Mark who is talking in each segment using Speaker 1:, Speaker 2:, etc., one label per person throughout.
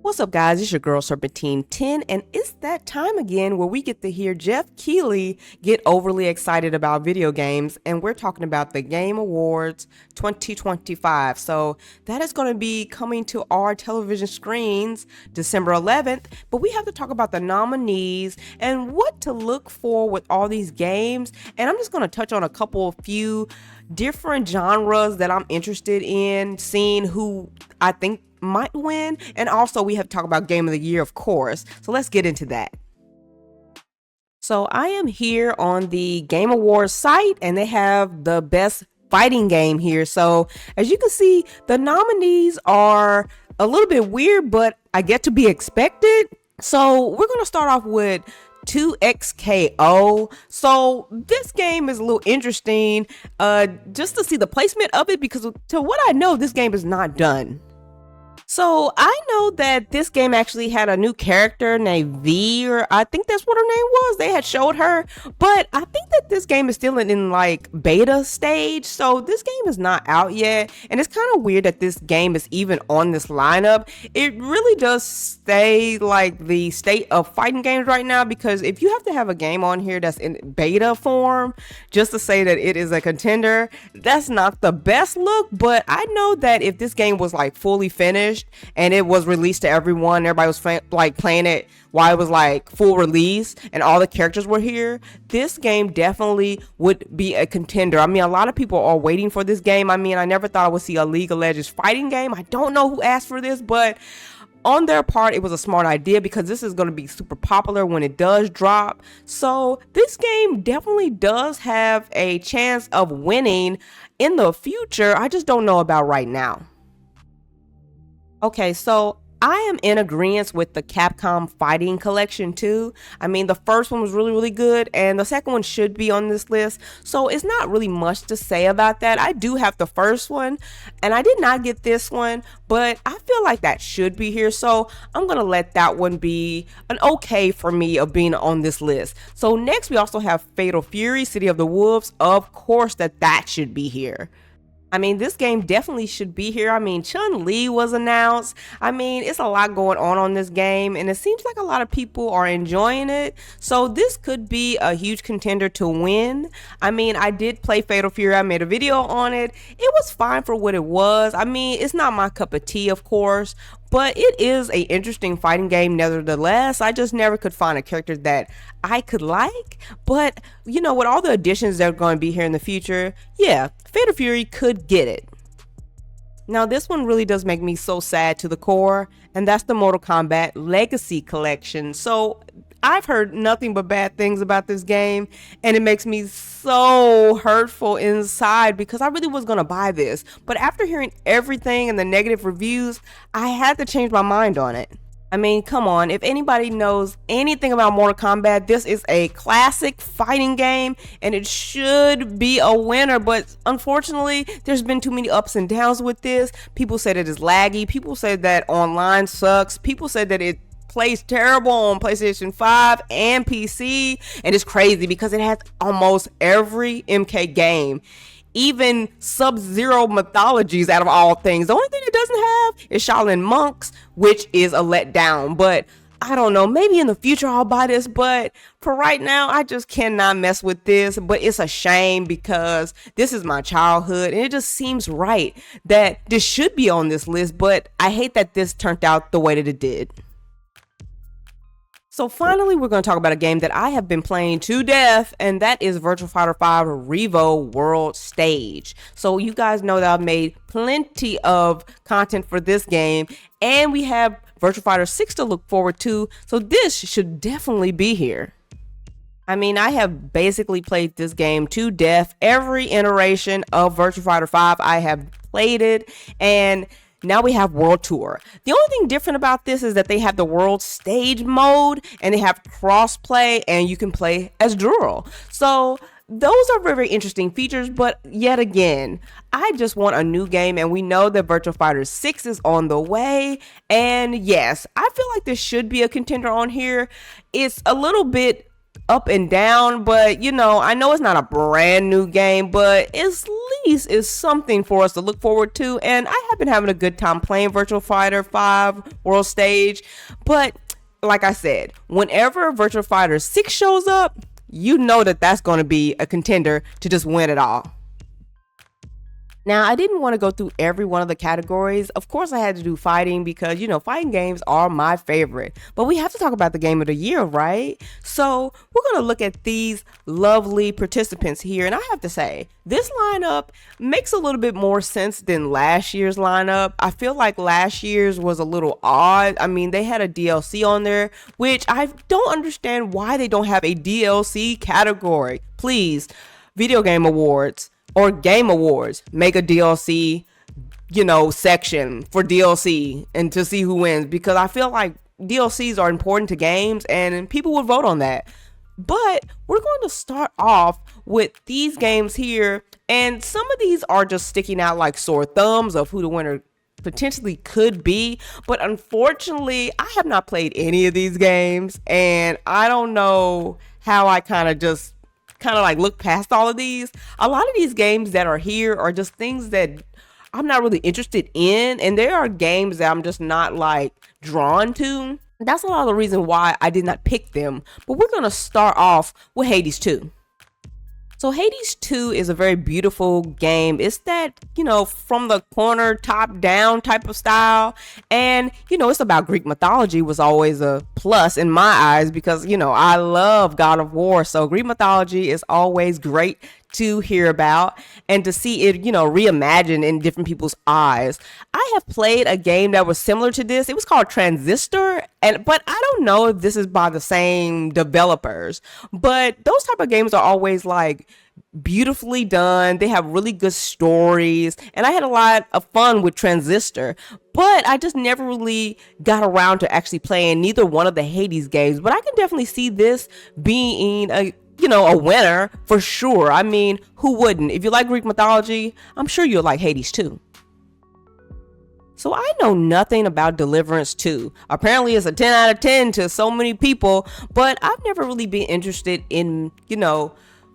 Speaker 1: What's up, guys? It's your girl Serpentine 10, and it's that time again where we get to hear Jeff Keighley get overly excited about video games, and we're talking about the Game Awards 2025. So that is going to be coming to our television screens December 11th, but we have to talk about the nominees and what to look for with all these games, and I'm just going to touch on a few different genres that I'm interested in, seeing who I think might win, and also we have to talk about Game of the Year, of course. So let's get into that. So I am here on the Game Awards site, and they have the best fighting game here. So as you can see, the nominees are a little bit weird, but I get to be expected. So we're going to start off with 2XKO. So this game is a little interesting just to see the placement of it, because to what I know, this game is not done. So I know that this game actually had a new character named V, or I think that's what her name was. They had showed her, but I think that this game is still in like beta stage. So this game is not out yet, and it's kind of weird that this game is even on this lineup. It really does stay like the state of fighting games right now, because if you have to have a game on here that's in beta form just to say that it is a contender, that's not the best look. But I know that if this game was like fully finished and it was released to everyone, everybody was playing it while it was like full release and all the characters were here, this game definitely would be a contender. I mean, a lot of people are waiting for this game. I mean, I never thought I would see a League of Legends fighting game. I don't know who asked for this, but on their part, it was a smart idea, because this is going to be super popular when it does drop. So this game definitely does have a chance of winning in the future. I just don't know about right now. Okay, so I am in agreement with the Capcom Fighting Collection too. I mean, the first one was really good, and the second one should be on this list. So it's not really much to say about that. I do have the first one, and I did not get this one, but I feel like that should be here. So I'm going to let that one be an okay for me of being on this list. So next we also have Fatal Fury, City of the Wolves. Of course that should be here. I mean, this game definitely should be here. I mean, Chun-Li was announced. I mean, it's a lot going on this game, and it seems like a lot of people are enjoying it. So this could be a huge contender to win. I mean, I did play Fatal Fury. I made a video on it. It was fine for what it was. I mean, it's not my cup of tea, of course, but it is an interesting fighting game nevertheless. I just never could find a character that I could like. But, you know, with all the additions that are going to be here in the future, yeah, Fatal Fury could get it. Now, this one really does make me so sad to the core, and that's the Mortal Kombat Legacy Collection. So I've heard nothing but bad things about this game, and it makes me so hurtful inside, because I really was going to buy this. But after hearing everything and the negative reviews, I had to change my mind on it. I mean, come on, if anybody knows anything about Mortal Kombat, this is a classic fighting game, and it should be a winner. But unfortunately, there's been too many ups and downs with this. People said it is laggy. People said that online sucks. People said that it plays terrible on PlayStation 5 and PC, and it's crazy because it has almost every MK game, even Sub-Zero mythologies out of all things. The only thing it doesn't have is Shaolin Monks, which is a letdown. But I don't know, maybe in the future I'll buy this, but for right now I just cannot mess with this. But it's a shame, because this is my childhood, and it just seems right that this should be on this list, but I hate that this turned out the way that it did. So finally, we're going to talk about a game that I have been playing to death, and that is Virtua Fighter 5 Revo World Stage. So you guys know that I've made plenty of content for this game, and we have Virtua Fighter 6 to look forward to, so this should definitely be here. I mean, I have basically played this game to death. Every iteration of Virtua Fighter 5, I have played it, and now we have World Tour. The only thing different about this is that they have the World Stage mode, and they have cross-play, and you can play as Dural. So those are very interesting features, but yet again, I just want a new game, and we know that Virtua Fighter 6 is on the way, and yes, I feel like this should be a contender on here. It's a little bit up and down, but I know it's not a brand new game, but at least it's something for us to look forward to. And I have been having a good time playing Virtual Fighter 5 World Stage. But like I said, whenever Virtual Fighter 6 shows up, you know that that's going to be a contender to just win it all. Now, I didn't want to go through every one of the categories. Of course, I had to do fighting because, fighting games are my favorite. But we have to talk about the game of the year, right? So we're going to look at these lovely participants here. And I have to say, this lineup makes a little bit more sense than last year's lineup. I feel like last year's was a little odd. I mean, they had a DLC on there, which I don't understand why they don't have a DLC category. Please, Video Game Awards or Game Awards, make a DLC, section for DLC and to see who wins, because I feel like DLCs are important to games and people would vote on that. But we're going to start off with these games here, and some of these are just sticking out like sore thumbs of who the winner potentially could be. But unfortunately, I have not played any of these games, and I don't know how I kind of like look past all of these. A lot of these games that are here are just things that I'm not really interested in, and there are games that I'm just not like drawn to. That's a lot of the reason why I did not pick them. But we're gonna start off with Hades 2. So Hades 2 is a very beautiful game. It's that, from the corner, top down type of style. And, it's about Greek mythology, was always a plus in my eyes because, I love God of War. So Greek mythology is always great to hear about and to see it, reimagined in different people's eyes. I have played a game that was similar to this. It was called Transistor, but I don't know if this is by the same developers. But those type of games are always like beautifully done. They have really good stories, and I had a lot of fun with Transistor, but I just never really got around to actually playing neither one of the Hades games. But I can definitely see this being a winner for sure. I mean, who wouldn't? If you like Greek mythology, I'm sure you'll like Hades too. So I know nothing about Deliverance 2. Apparently it's a 10 out of 10 to so many people, but I've never really been interested in,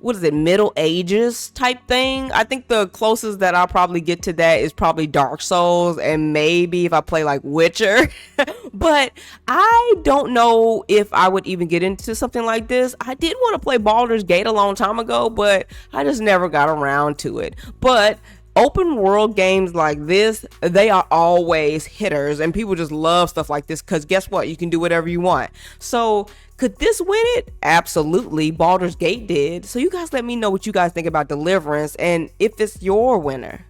Speaker 1: Middle Ages type thing. I think the closest that I'll probably get to that is probably Dark Souls, and maybe if I play like Witcher. But I don't know if I would even get into something like this. I did want to play Baldur's Gate a long time ago, but I just never got around to it. But open world games like this, they are always hitters, and people just love stuff like this because guess what? You can do whatever you want. So could this win it? Absolutely. Baldur's Gate did. So you guys let me know what you guys think about Deliverance and if it's your winner.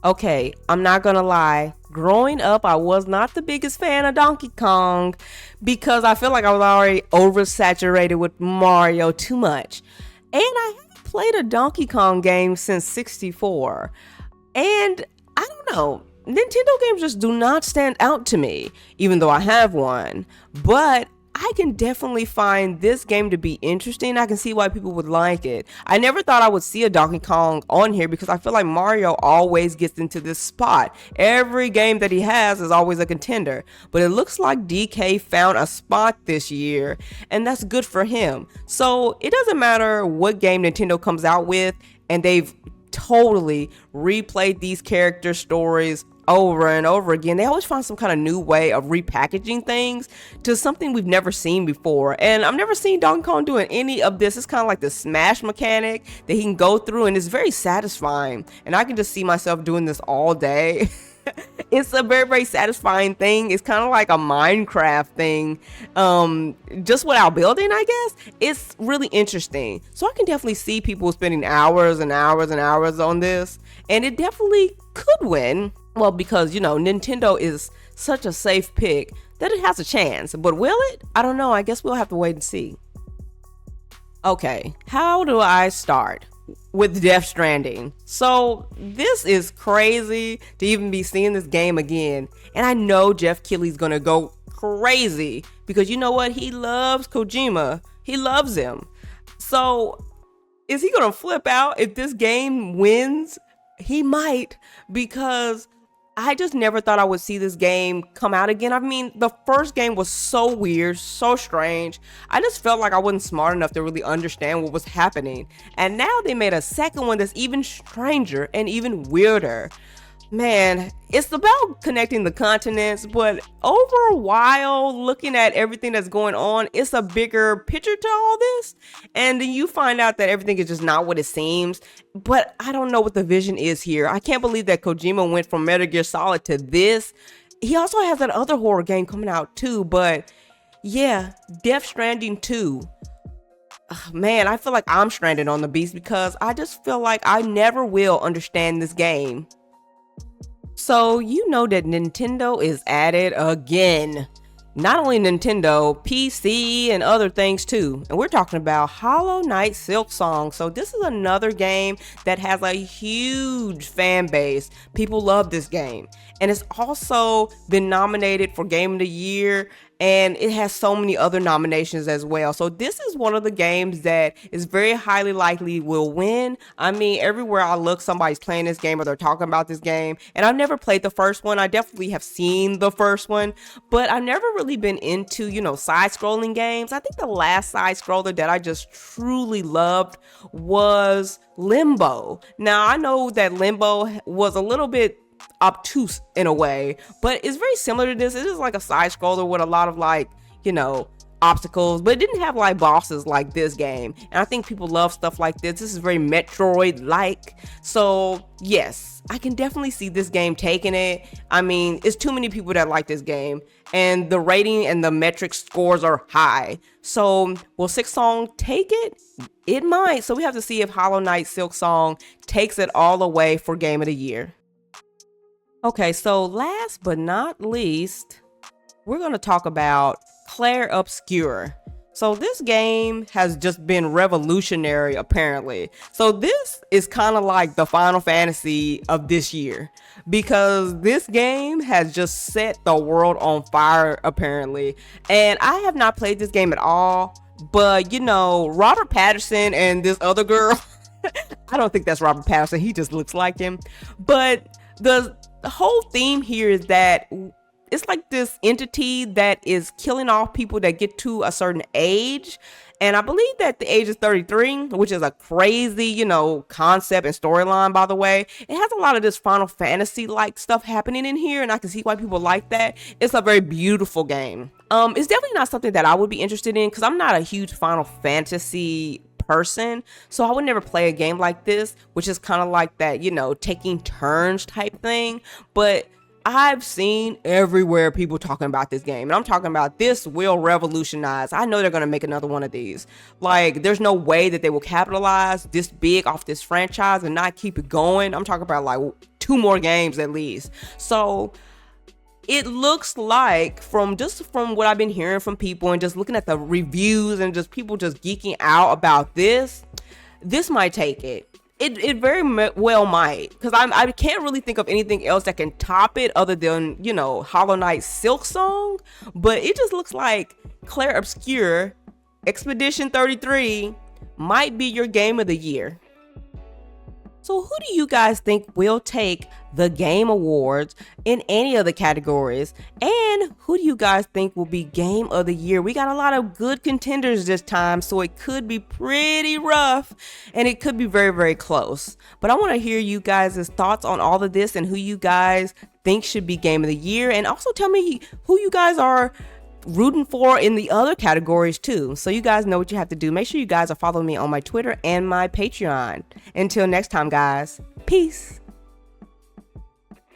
Speaker 1: Okay, I'm not gonna lie. Growing up, I was not the biggest fan of Donkey Kong because I feel like I was already oversaturated with Mario too much. And I haven't played a Donkey Kong game since 64. And I don't know. Nintendo games just do not stand out to me, even though I have one. But I can definitely find this game to be interesting. I can see why people would like it. I never thought I would see a Donkey Kong on here because I feel like Mario always gets into this spot. Every game that he has is always a contender. But it looks like DK found a spot this year, and that's good for him. So it doesn't matter what game Nintendo comes out with, and they've totally replayed these character stories over and over again. They always find some kind of new way of repackaging things to something we've never seen before. And I've never seen Donkey Kong doing any of this. It's kind of like the smash mechanic that he can go through, and it's very satisfying. And I can just see myself doing this all day. It's a very, very satisfying thing. It's kind of like a Minecraft thing, just without building, I guess. It's really interesting. So I can definitely see people spending hours and hours and hours on this, and it definitely could win. Well, because, Nintendo is such a safe pick that it has a chance. But will it? I don't know. I guess we'll have to wait and see. Okay, how do I start? With Death Stranding. So this is crazy to even be seeing this game again. And I know Jeff Keighley's gonna go crazy because you know what? He loves Kojima. He loves him. So is he gonna flip out if this game wins? He might, because I just never thought I would see this game come out again. I mean, the first game was so weird, so strange. I just felt like I wasn't smart enough to really understand what was happening. And now they made a second one that's even stranger and even weirder. Man, it's about connecting the continents, but over a while, looking at everything that's going on, it's a bigger picture to all this. And then you find out that everything is just not what it seems. But I don't know what the vision is here. I can't believe that Kojima went from Metal Gear Solid to this. He also has that other horror game coming out too, but yeah, Death Stranding 2. Man, I feel like I'm stranded on the beast because I just feel like I never will understand this game. So you know that Nintendo is at it again. Not only Nintendo, PC, and other things too. And we're talking about Hollow Knight Silksong. So this is another game that has a huge fan base. People love this game. And it's also been nominated for Game of the Year, and it has so many other nominations as well. So this is one of the games that is very highly likely will win. I mean, everywhere I look, somebody's playing this game or they're talking about this game. And I've never played the first one. I definitely have seen the first one, but I've never really been into, side-scrolling games. I think the last side-scroller that I just truly loved was Limbo. Now, I know that Limbo was a little bit obtuse in a way, but it's very similar to this. It is like a side scroller with a lot of obstacles, but it didn't have like bosses like this game. And I think people love stuff like this. This is very Metroid like. So yes, I can definitely see this game taking it. I mean, it's too many people that like this game, and the rating and the metric scores are high. So will Silksong take it? It might. So we have to see if Hollow Knight Silksong takes it all the way for Game of the Year. Okay, so last but not least, we're going to talk about Clair Obscur. So this game has just been revolutionary, apparently. So this is kind of like the Final Fantasy of this year, because this game has just set the world on fire, apparently. And I have not played this game at all, but Robert Pattinson and this other girl, I don't think that's Robert Pattinson, he just looks like him. But the whole theme here is that it's like this entity that is killing off people that get to a certain age. And I believe that the age is 33, which is a crazy, concept and storyline, by the way. It has a lot of this Final Fantasy-like stuff happening in here, and I can see why people like that. It's a very beautiful game. It's definitely not something that I would be interested in because I'm not a huge Final Fantasy person, so I would never play a game like this, which is kind of like that, taking turns type thing. But I've seen everywhere people talking about this game, and I'm talking about this will revolutionize. I know they're going to make another one of these. Like, there's no way that they will capitalize this big off this franchise and not keep it going. I'm talking about like 2 more games at least. So it looks like from what I've been hearing from people and just looking at the reviews and just people just geeking out about this might take it. It very well might, because I can't really think of anything else that can top it other than, Hollow Knight Silksong. But it just looks like Clair Obscur Expedition 33 might be your Game of the Year. So who do you guys think will take the Game Awards in any of the categories? And who do you guys think will be Game of the Year? We got a lot of good contenders this time, so it could be pretty rough and it could be very, very close. But I want to hear you guys' thoughts on all of this and who you guys think should be Game of the Year. And also tell me who you guys are rooting for in the other categories too. So you guys know what you have to do. Make sure you guys are following me on my Twitter and my Patreon. Until next time, guys. Peace.